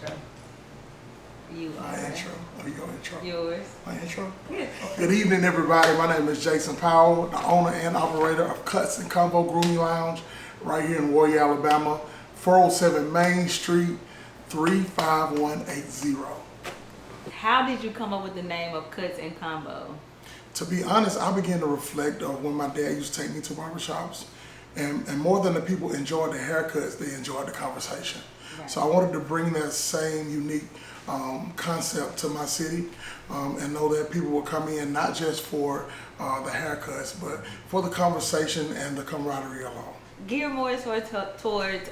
intro? You are. My intro. Oh, your intro. Yours. My intro? Yeah. Good evening, everybody. My name is Jason Powell, the owner and operator of Cutz Convo Grooming Lounge right here in Warrior, Alabama, 407 Main Street, 35180. How did you come up with the name of Cutz Convo? To be honest, I began to reflect on when my dad used to take me to barbershops. And more than the people enjoyed the haircuts, they enjoyed the conversation. Right. So I wanted to bring that same unique concept to my city and know that people will come in not just for the haircuts, but for the conversation and the camaraderie alone. Gear more towards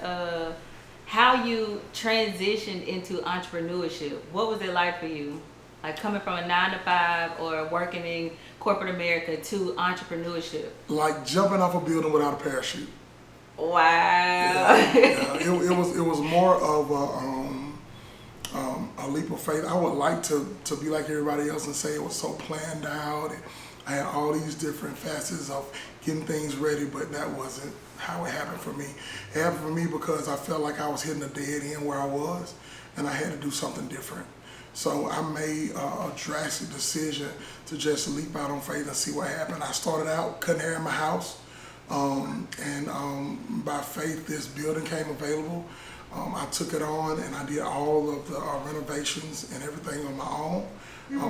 how you transitioned into entrepreneurship. What was it like for you? Like coming from a 9-to-5 or working in corporate America to entrepreneurship? Like jumping off a building without a parachute. Wow. Yeah. It was more of a leap of faith. I would like to be like everybody else and say it was so planned out. And I had all these different facets of getting things ready, but that wasn't how it happened for me. It happened for me because I felt like I was hitting a dead end where I was, and I had to do something different. So I made a drastic decision to just leap out on faith and see what happened. I started out cutting hair in my house, and by faith this building came available. I took it on and I did all of the renovations and everything on my own.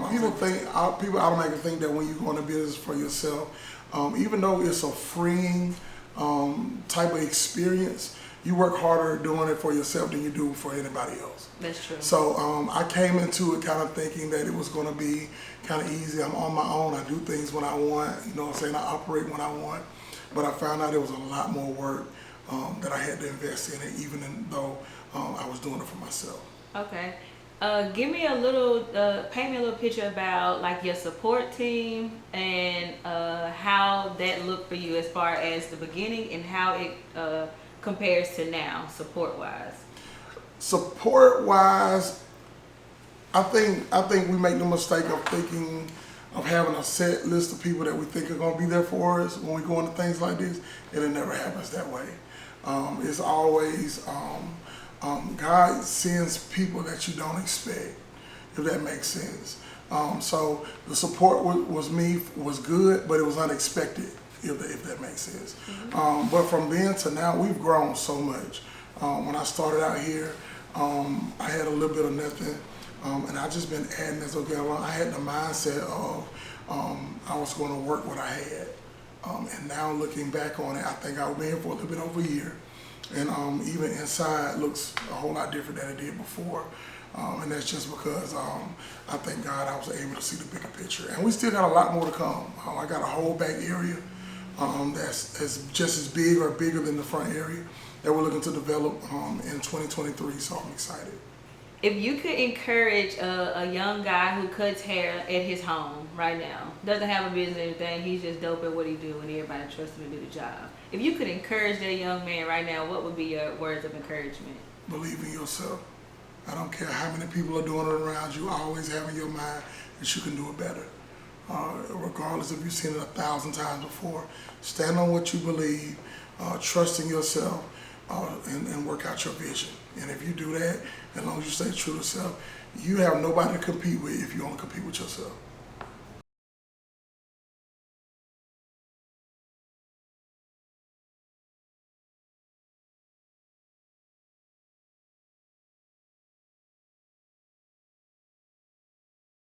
People automatically think that when you go into business for yourself, even though it's a freeing type of experience, you work harder doing it for yourself than you do for anybody else. That's true. So I came into it kind of thinking that it was going to be kind of easy. I'm on my own. I do things when I want. You know what I'm saying? I operate when I want. But I found out it was a lot more work that I had to invest in it, even though I was doing it for myself. Okay. Give me a little, paint me a little picture about like your support team and how that looked for you as far as the beginning and how it compares to now, support-wise. Support-wise, I think we make the mistake of thinking of having a set list of people that we think are going to be there for us when we go into things like this, and it never happens that way. It's always God sends people that you don't expect, if that makes sense. So the support was good, but it was unexpected, if that makes sense. Mm-hmm. But from then to now, we've grown so much. When I started out here, I had a little bit of nothing, and I've just been adding as I go along. I had the mindset of I was going to work what I had. And now looking back on it, I think I've been here for a little bit over a year. And even inside looks a whole lot different than it did before. And that's just because I thank God I was able to see the bigger picture. And we still got a lot more to come. I got a whole back area that's just as big or bigger than the front area that we're looking to develop in 2023, so I'm excited. If you could encourage a young guy who cuts hair at his home right now, doesn't have a business or anything, he's just dope at what he do and everybody trusts him to do the job. If you could encourage that young man right now, what would be your words of encouragement? Believe in yourself. I don't care how many people are doing it around you, always have in your mind that you can do it better. Regardless if you've seen it 1,000 times before, stand on what you believe, trust in yourself, and work out your vision. And if you do that, as long as you stay true to yourself, you have nobody to compete with if you only compete with yourself.